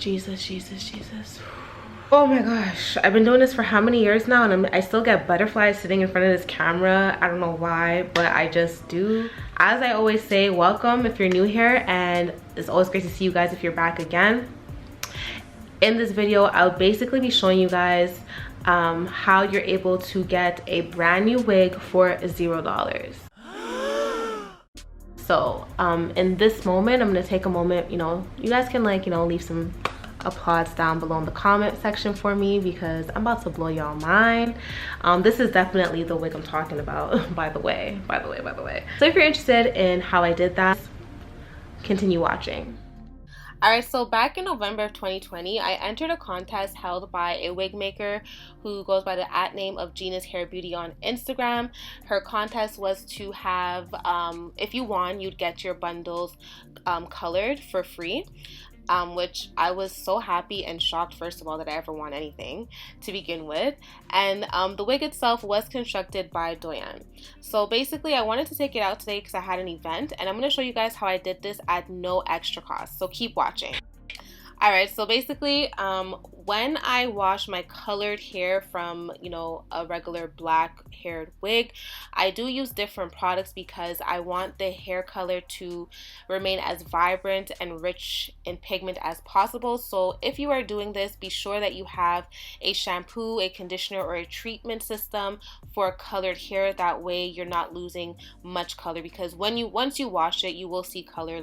Jesus, Jesus, Jesus. Oh my gosh, I've been doing this for how many years now, and I still get butterflies sitting in front of this camera. I don't know why, but I just do. As I always say, welcome if you're new here, and it's always great to see you guys if you're back again. In this video, I'll basically be showing you guys how you're able to get a brand new wig for $0. So in this moment, I'm gonna take a moment, you guys can leave some applause down below in the comment section for me, because I'm about to blow y'all mind. This is definitely the wig I'm talking about, by the way. So if you're interested in how I did that, continue watching. Alright, so back in November of 2020, I entered a contest held by a wig maker who goes by the @name of Gina's Hair Beauty on Instagram. Her contest was to have, if you won, you'd get your bundles colored for free. Which I was so happy and shocked, first of all, that I ever won anything to begin with. And the wig itself was constructed by Doyen. So basically, I wanted to take it out today because I had an event, and I'm going to show you guys how I did this at no extra cost. So keep watching. Alright, so basically, when I wash my colored hair from, a regular black haired wig, I do use different products because I want the hair color to remain as vibrant and rich in pigment as possible. So if you are doing this, be sure that you have a shampoo, a conditioner, or a treatment system for colored hair. That way you're not losing much color, because once you wash it, you will see color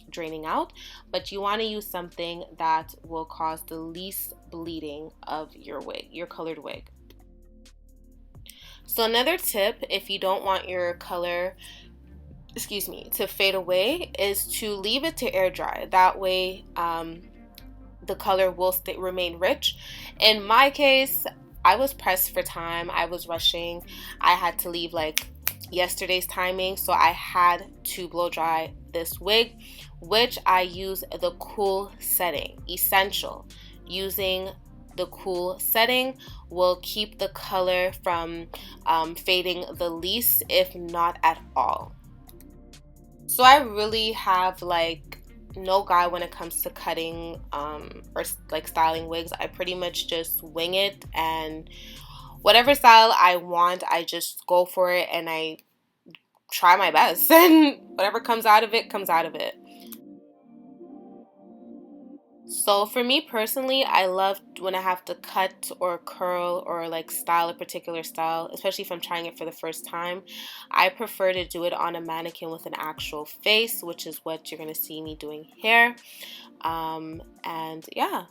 draining out, but you want to use something that will cause the least bleeding of your wig, your colored wig. So another tip, if you don't want your color, to fade away, is to leave it to air dry. That way the color will remain rich. In my case, I was pressed for time, I was rushing, I had to leave yesterday's timing, so I had to blow dry this wig, which I use the cool setting. Essential. Using the cool setting will keep the color from fading the least, if not at all. So I really have no guide when it comes to cutting or styling wigs. I pretty much just wing it, and whatever style I want, I just go for it and I try my best, and whatever comes out of it, comes out of it. So for me personally, I love when I have to cut or curl or style a particular style, especially if I'm trying it for the first time. I prefer to do it on a mannequin with an actual face, which is what you're going to see me doing here. And yeah.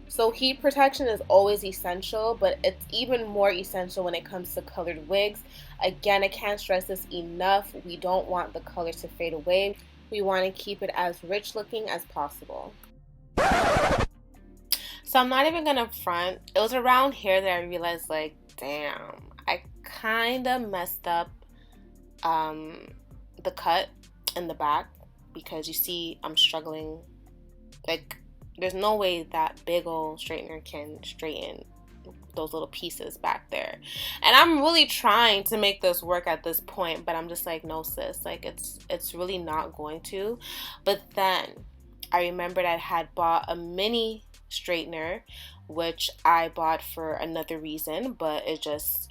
So heat protection is always essential, but it's even more essential when it comes to colored wigs. Again, I can't stress this enough. We don't want the color to fade away. We want to keep it as rich looking as possible. So I'm not even gonna front. It was around here that I realized, damn, I kind of messed up the cut in the back, because you see I'm struggling. There's no way that big old straightener can straighten those little pieces back there. And I'm really trying to make this work at this point, but I'm just no sis, it's really not going to. But then I remembered I had bought a mini straightener, which I bought for another reason, but it just,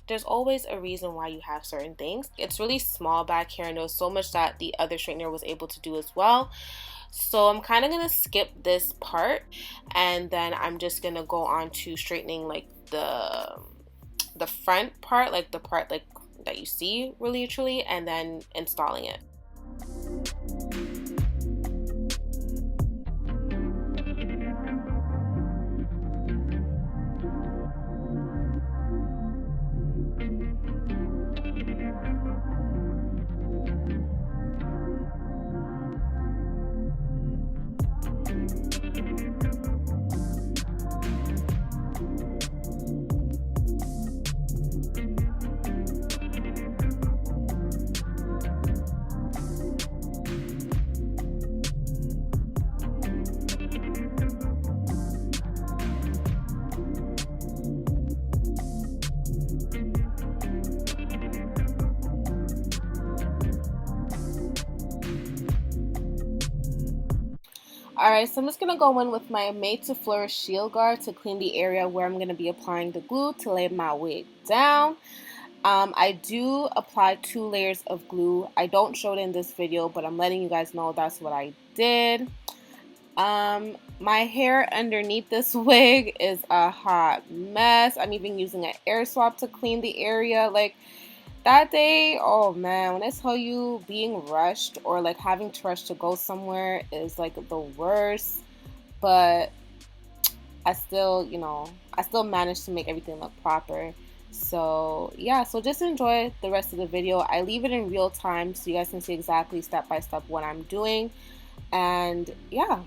there's always a reason why you have certain things. It's really small back here, and there was so much that the other straightener was able to do as well. So I'm kind of going to skip this part, and then I'm just going to go on to straightening the front part, the part that you see really truly, and then installing it. Alright, so I'm just going to go in with my Made to Flourish Shield Guard to clean the area where I'm going to be applying the glue to lay my wig down. I do apply 2 layers of glue. I don't show it in this video, but I'm letting you guys know that's what I did. My hair underneath this wig is a hot mess. I'm even using an air swab to clean the area. Like, that day, oh man, when I tell you being rushed or like having to rush to go somewhere is like the worst. But I still, I still managed to make everything look proper. So yeah, so just enjoy the rest of the video. I leave it in real time so you guys can see exactly step by step what I'm doing. And yeah.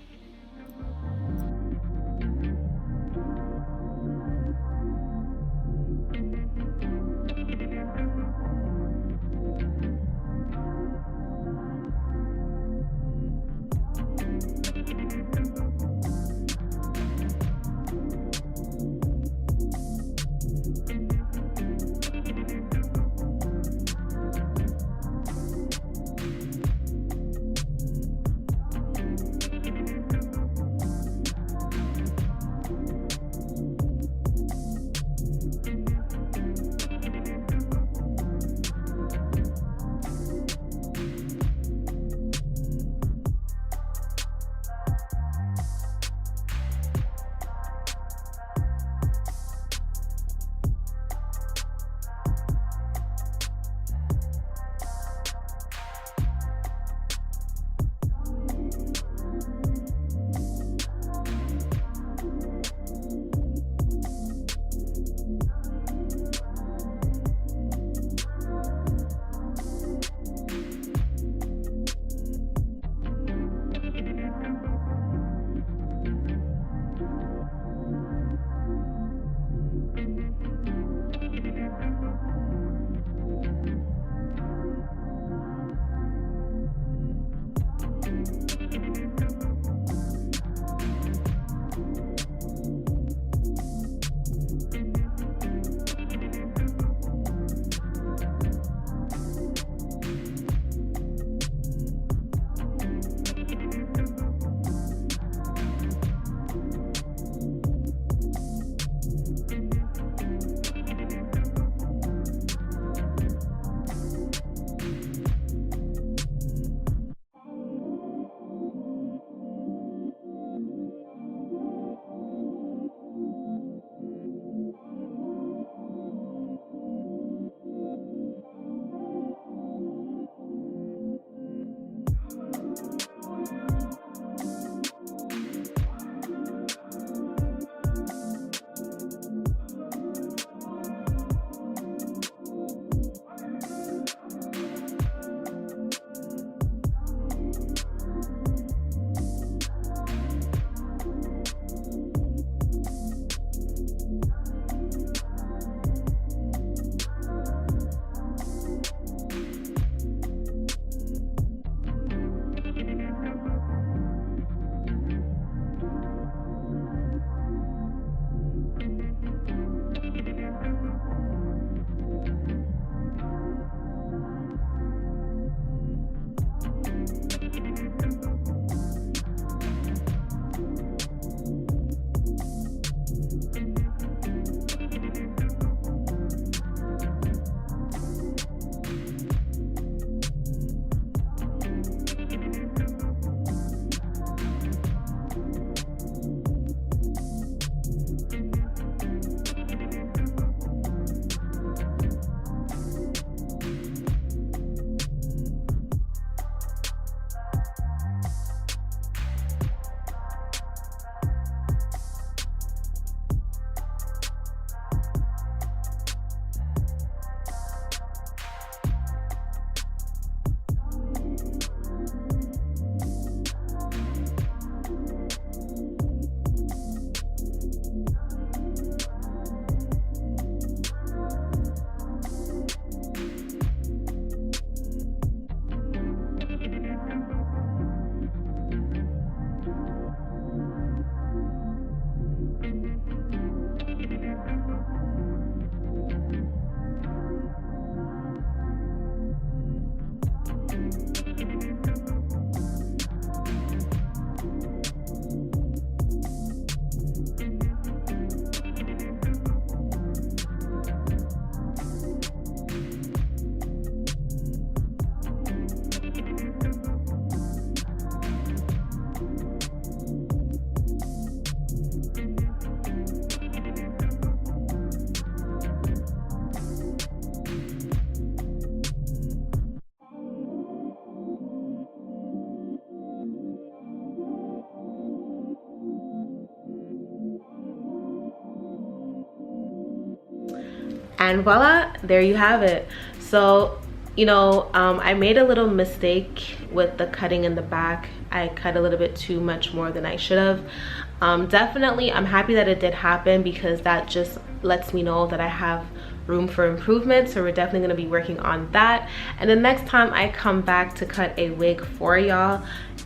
And voila, there you have it. So, you know, I made a little mistake with the cutting in the back. I cut a little bit too much more than I should have. Definitely, I'm happy that it did happen, because that just lets me know that I have room for improvement. So we're definitely going to be working on that. And the next time I come back to cut a wig for y'all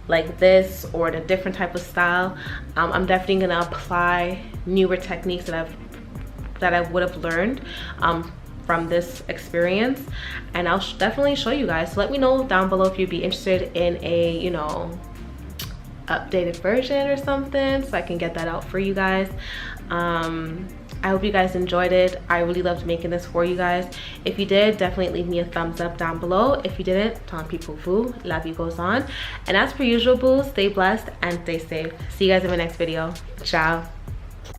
like this, or in a different type of style, I'm definitely going to apply newer techniques that I would have learned from this experience, and I'll definitely show you guys. So let me know down below if you'd be interested in a, you know, updated version or something, so I can get that out for you guys. I hope you guys enjoyed it. I really loved making this for you guys. If you did, definitely leave me a thumbs up down below. If you didn't, tant pis pour vous, la vie goes on. And as per usual, boo, stay blessed and stay safe. See you guys in my next video. Ciao.